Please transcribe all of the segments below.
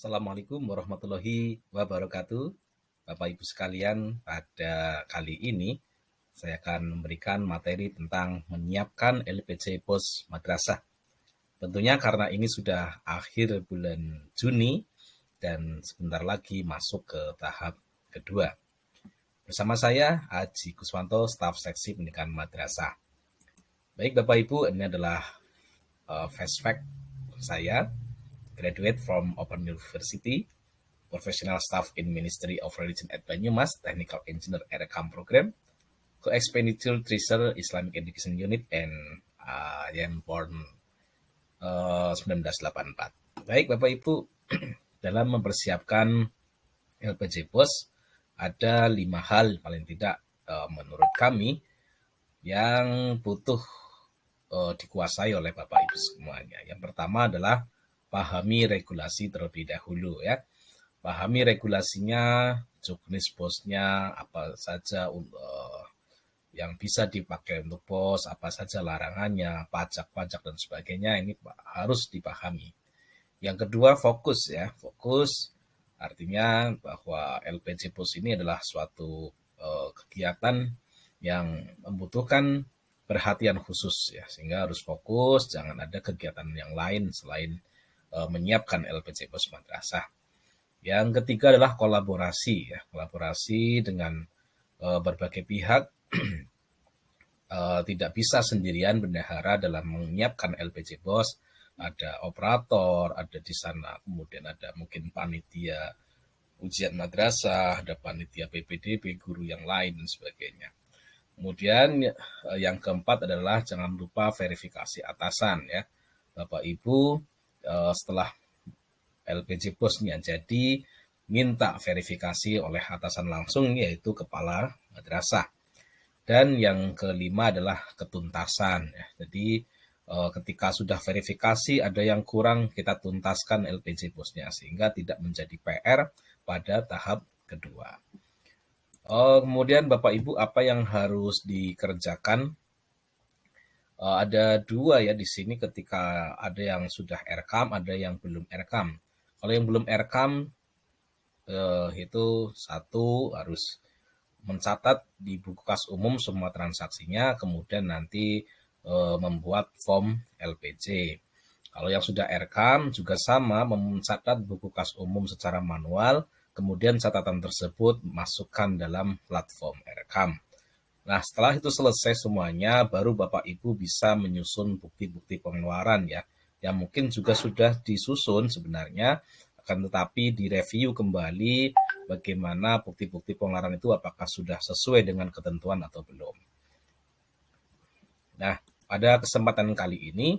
Assalamualaikum warahmatullahi wabarakatuh. Bapak Ibu sekalian, pada kali ini saya akan memberikan materi tentang menyiapkan LPJ Pos Madrasah. Tentunya karena ini sudah akhir bulan Juni dan sebentar lagi masuk ke tahap kedua. Bersama saya, Haji Kuswanto, staf seksi pendidikan madrasah. Baik Bapak Ibu, ini adalah fast fact saya, graduate from Open University, professional staff in Ministry of Religion at Banyumas, Technical Engineer RKM Program, Co-Expenditure Treasurer Islamic Education Unit, and I am born 1984. Baik Bapak Ibu, dalam mempersiapkan LPJ Pos, ada 5 hal paling tidak menurut kami yang butuh dikuasai oleh Bapak Ibu semuanya. Yang pertama adalah pahami regulasi terlebih dahulu ya. Pahami regulasinya, juknis posnya, apa saja yang bisa dipakai untuk pos, apa saja larangannya, pajak-pajak dan sebagainya, ini harus dipahami. Yang kedua, fokus ya. Fokus artinya bahwa LPJ Pos ini adalah suatu kegiatan yang membutuhkan perhatian khusus ya, sehingga harus fokus, jangan ada kegiatan yang lain selain menyiapkan LPJ Pos Madrasah. Yang ketiga adalah kolaborasi ya, kolaborasi dengan berbagai pihak. Tidak bisa sendirian bendahara dalam menyiapkan LPJ Pos. Ada operator, ada di sana, kemudian ada mungkin panitia ujian madrasah, ada panitia PPDB, guru yang lain dan sebagainya. Kemudian yang keempat adalah jangan lupa verifikasi atasan ya. Bapak Ibu setelah LPJ Posnya jadi minta verifikasi oleh atasan langsung, yaitu kepala madrasah. Dan yang kelima adalah ketuntasan ya. Jadi ketika sudah verifikasi ada yang kurang, kita tuntaskan LPJ Posnya sehingga tidak menjadi PR pada tahap kedua. Kemudian Bapak Ibu, apa yang harus dikerjakan? Ada dua ya di sini, ketika ada yang sudah RKAM, ada yang belum RKAM. Kalau yang belum RKAM itu satu, harus mencatat di buku kas umum semua transaksinya, kemudian nanti membuat form LPJ. Kalau yang sudah RKAM juga sama, mencatat buku kas umum secara manual, kemudian catatan tersebut masukkan dalam platform RKAM. Nah, setelah itu selesai semuanya, baru Bapak Ibu bisa menyusun bukti-bukti pengeluaran ya, yang mungkin juga sudah disusun sebenarnya, akan tetapi direview kembali bagaimana bukti-bukti pengeluaran itu apakah sudah sesuai dengan ketentuan atau belum. Nah, pada kesempatan kali ini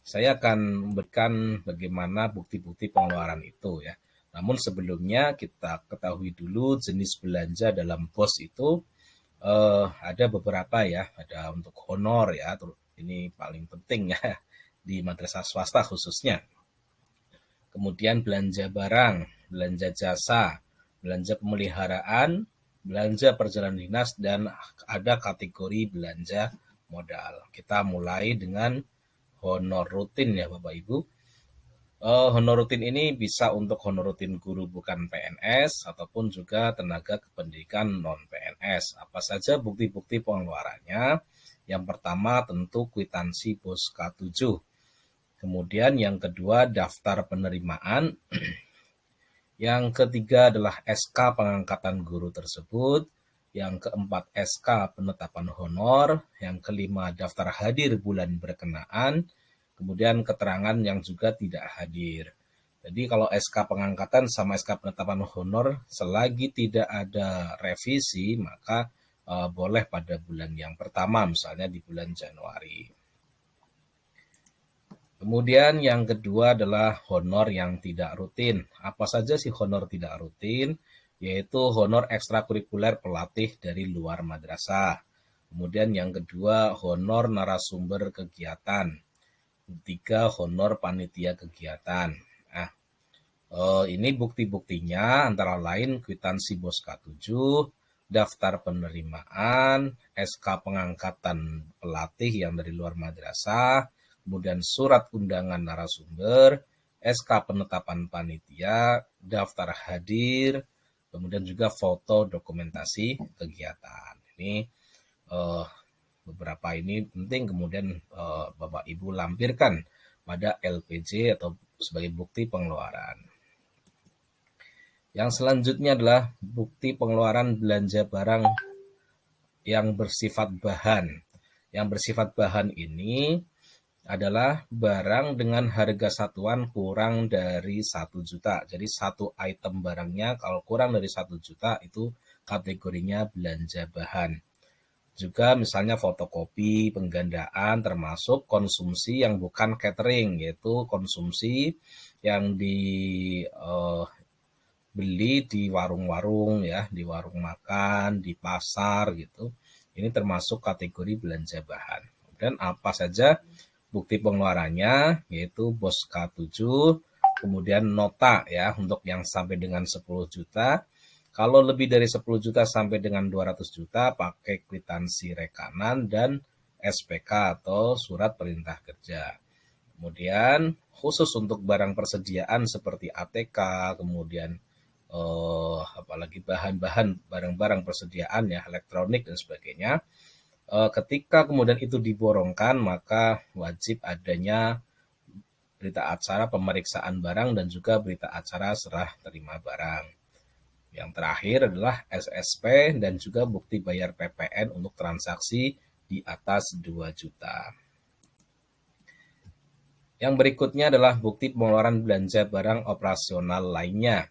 saya akan memberikan bagaimana bukti-bukti pengeluaran itu ya. Namun sebelumnya kita ketahui dulu jenis belanja dalam pos itu ada beberapa ya. Ada untuk honor ya, ini paling penting ya di madrasah swasta khususnya. Kemudian belanja barang, belanja jasa, belanja pemeliharaan, belanja perjalanan dinas, dan ada kategori belanja modal. Kita mulai dengan honor rutin ya Bapak Ibu. Honor rutin ini bisa untuk honor rutin guru bukan PNS ataupun juga tenaga kependidikan non PNS. Apa saja bukti-bukti pengeluarannya? Yang pertama tentu kwitansi pos K7. Kemudian yang kedua daftar penerimaan. Yang ketiga adalah SK pengangkatan guru tersebut. Yang keempat SK penetapan honor. Yang kelima daftar hadir bulan berkenaan. Kemudian keterangan yang juga tidak hadir. Jadi kalau SK pengangkatan sama SK penetapan honor selagi tidak ada revisi, maka boleh pada bulan yang pertama, misalnya di bulan Januari. Kemudian yang kedua adalah honor yang tidak rutin. Apa saja sih honor tidak rutin? Yaitu honor ekstrakurikuler pelatih dari luar madrasah. Kemudian yang kedua honor narasumber kegiatan. Ketiga honor panitia kegiatan. Nah, ini bukti-buktinya antara lain kwitansi bos K7, daftar penerimaan, SK pengangkatan pelatih yang dari luar madrasah, kemudian surat undangan narasumber, SK penetapan panitia, daftar hadir, kemudian juga foto dokumentasi kegiatan. Ini beberapa ini penting kemudian Bapak Ibu lampirkan pada LPJ atau sebagai bukti pengeluaran. Yang selanjutnya adalah bukti pengeluaran belanja barang yang bersifat bahan. Yang bersifat bahan ini adalah barang dengan harga satuan kurang dari 1 juta. Jadi satu item barangnya kalau kurang dari 1 juta itu kategorinya belanja bahan. Juga misalnya fotokopi, penggandaan, termasuk konsumsi yang bukan catering, yaitu konsumsi yang dibeli di warung-warung ya, di warung makan, di pasar gitu. Ini termasuk kategori belanja bahan. Dan apa saja bukti pengeluarannya, yaitu BOS K7, kemudian nota ya untuk yang sampai dengan 10 juta. Kalau lebih dari 10 juta sampai dengan 200 juta pakai kwitansi rekanan dan SPK atau surat perintah kerja. Kemudian khusus untuk barang persediaan seperti ATK, kemudian apalagi bahan-bahan barang-barang persediaan ya elektronik dan sebagainya. Ketika kemudian itu diborongkan maka wajib adanya berita acara pemeriksaan barang dan juga berita acara serah terima barang. Yang terakhir adalah SSP dan juga bukti bayar PPN untuk transaksi di atas 2 juta. Yang berikutnya adalah bukti pengeluaran belanja barang operasional lainnya.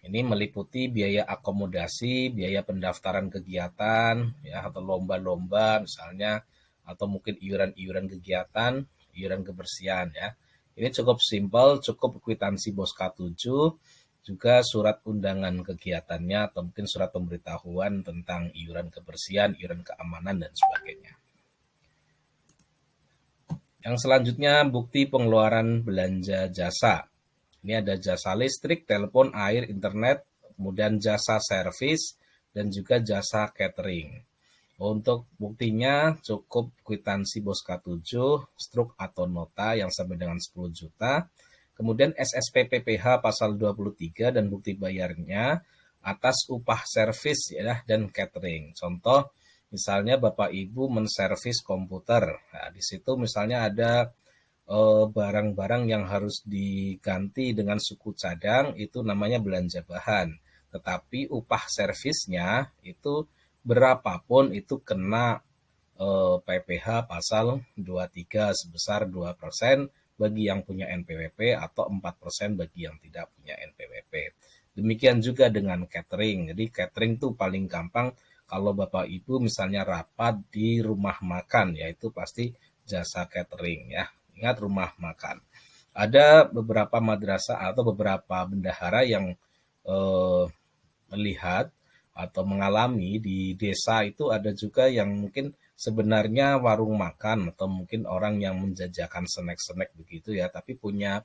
Ini meliputi biaya akomodasi, biaya pendaftaran kegiatan, ya atau lomba-lomba misalnya, atau mungkin iuran-iuran kegiatan, iuran kebersihan ya. Ini cukup simpel, cukup kwitansi BOS K7, juga surat undangan kegiatannya atau mungkin surat pemberitahuan tentang iuran kebersihan, iuran keamanan dan sebagainya. Yang selanjutnya bukti pengeluaran belanja jasa. Ini ada jasa listrik, telepon, air, internet, kemudian jasa servis, dan juga jasa catering. Untuk buktinya cukup kwitansi BOS K7, struk atau nota yang sampai dengan 10 juta, kemudian SSP PPH pasal 23 dan bukti bayarnya atas upah servis ya dan catering. Contoh misalnya Bapak Ibu menservis komputer. Nah, di situ misalnya ada barang-barang yang harus diganti dengan suku cadang itu namanya belanja bahan. Tetapi upah servisnya itu berapapun itu kena PPH pasal 23 sebesar 2% bagi yang punya NPWP atau 4% bagi yang tidak punya NPWP. Demikian juga dengan catering. Jadi catering itu paling gampang kalau Bapak Ibu misalnya rapat di rumah makan, yaitu pasti jasa catering ya. Ingat rumah makan. Ada beberapa madrasah atau beberapa bendahara yang melihat atau mengalami di desa itu ada juga yang mungkin sebenarnya warung makan atau mungkin orang yang menjajakan snack-snack begitu ya, tapi punya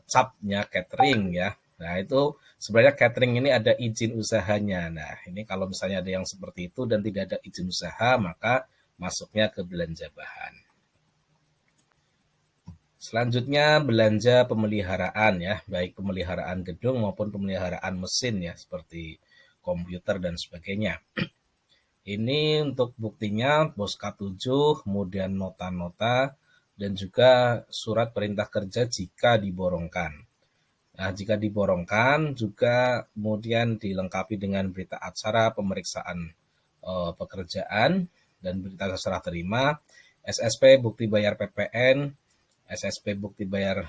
capnya catering ya. Nah itu sebenarnya catering ini ada izin usahanya. Nah ini kalau misalnya ada yang seperti itu dan tidak ada izin usaha maka masuknya ke belanja bahan. Selanjutnya belanja pemeliharaan ya, baik pemeliharaan gedung maupun pemeliharaan mesin ya, seperti komputer dan sebagainya. Ini untuk buktinya BOS K7, kemudian nota-nota, dan juga surat perintah kerja jika diborongkan. Nah, jika diborongkan juga kemudian dilengkapi dengan berita acara pemeriksaan pekerjaan dan berita serah terima, SSP bukti bayar PPN, SSP bukti bayar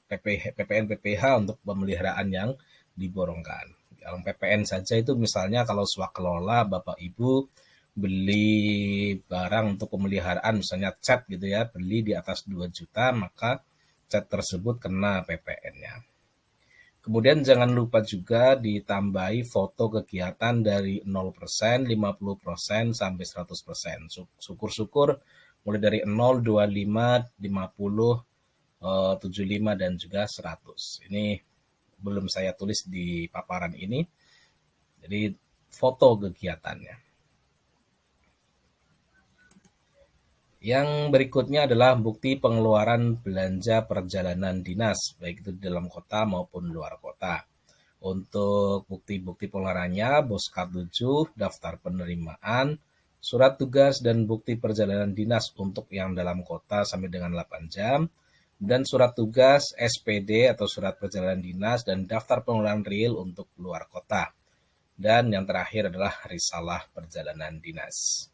PPN PPH untuk pemeliharaan yang diborongkan. Kalau PPN saja itu misalnya kalau swakelola Bapak Ibu beli barang untuk pemeliharaan misalnya cat gitu ya, beli di atas 2 juta maka cat tersebut kena PPN-nya. Kemudian jangan lupa juga ditambahi foto kegiatan dari 0%, 50% sampai 100%. Syukur-syukur mulai dari 0, 25, 50, 75 dan juga 100. Ini belum saya tulis di paparan ini. Jadi foto kegiatannya. Yang berikutnya adalah bukti pengeluaran belanja perjalanan dinas, baik itu di dalam kota maupun luar kota. Untuk bukti-bukti pengeluarannya, bos K7, daftar penerimaan, surat tugas dan bukti perjalanan dinas untuk yang dalam kota sampai dengan 8 jam, dan surat tugas SPD atau surat perjalanan dinas dan daftar pengeluaran real untuk luar kota. Dan yang terakhir adalah risalah perjalanan dinas.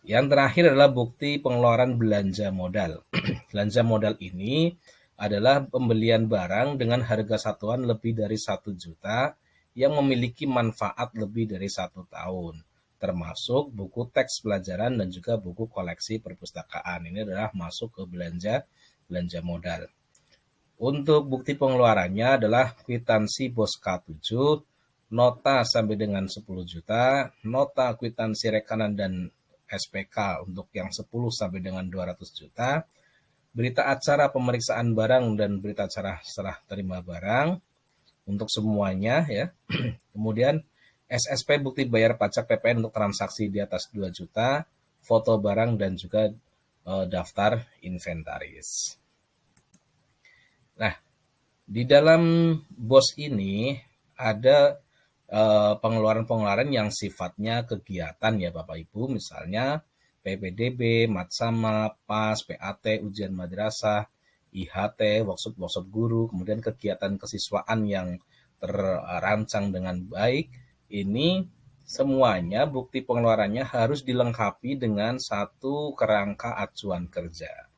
Yang terakhir adalah bukti pengeluaran belanja modal. Belanja modal ini adalah pembelian barang dengan harga satuan lebih dari 1 juta yang memiliki manfaat lebih dari 1 tahun, termasuk buku teks pelajaran dan juga buku koleksi perpustakaan. Ini adalah masuk ke belanja modal. Untuk bukti pengeluarannya adalah kwitansi bos K7, nota sampai dengan 10 juta, nota kwitansi rekanan dan SPK untuk yang 10 sampai dengan 200 juta, berita acara pemeriksaan barang dan berita acara serah terima barang untuk semuanya ya. Kemudian SSP bukti bayar pajak PPN untuk transaksi di atas 2 juta, foto barang dan juga daftar inventaris. Nah, di dalam BOS ini ada pengeluaran-pengeluaran yang sifatnya kegiatan ya Bapak Ibu, misalnya PPDB, Matsama, PAS, PAT, ujian madrasah, IHT, workshop guru, kemudian kegiatan kesiswaan yang terancang dengan baik. Ini semuanya bukti pengeluarannya harus dilengkapi dengan satu kerangka acuan kerja.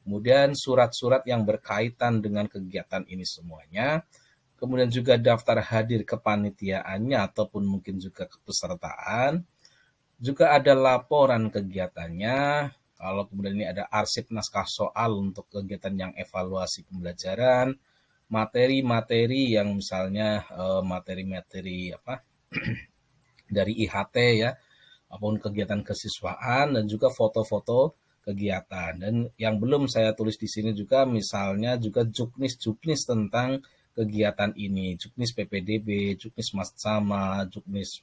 Kemudian surat-surat yang berkaitan dengan kegiatan ini semuanya, kemudian juga daftar hadir kepanitiaannya ataupun mungkin juga kepesertaan, juga ada laporan kegiatannya, kalau kemudian ini ada arsip naskah soal untuk kegiatan yang evaluasi pembelajaran, materi-materi yang misalnya materi-materi apa dari IHT ya, maupun kegiatan kesiswaan dan juga foto-foto kegiatan. Dan yang belum saya tulis di sini juga misalnya juga juknis tentang kegiatan ini, juknis PPDB, juknis Matsama, juknis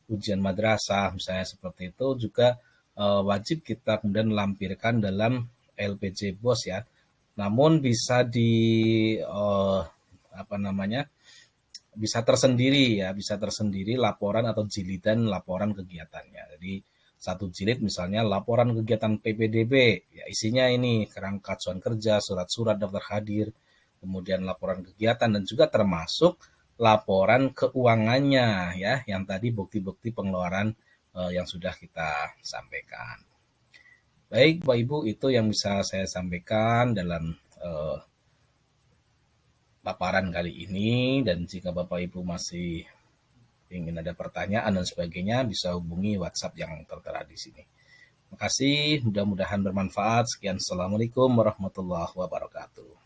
ujian madrasah misalnya seperti itu juga wajib kita kemudian lampirkan dalam LPJ BOS ya. Namun bisa di bisa tersendiri laporan atau jilidan laporan kegiatannya. Jadi satu jilid misalnya laporan kegiatan PPDB, ya isinya ini kerangka acuan kerja, surat-surat daftar hadir, kemudian laporan kegiatan dan juga termasuk laporan keuangannya ya, yang tadi bukti-bukti pengeluaran yang sudah kita sampaikan. Baik Bapak Ibu, itu yang bisa saya sampaikan dalam paparan kali ini, dan jika Bapak Ibu masih ingin ada pertanyaan dan sebagainya bisa hubungi WhatsApp yang tertera di sini. Terima kasih, mudah-mudahan bermanfaat. Sekian, Assalamualaikum warahmatullahi wabarakatuh.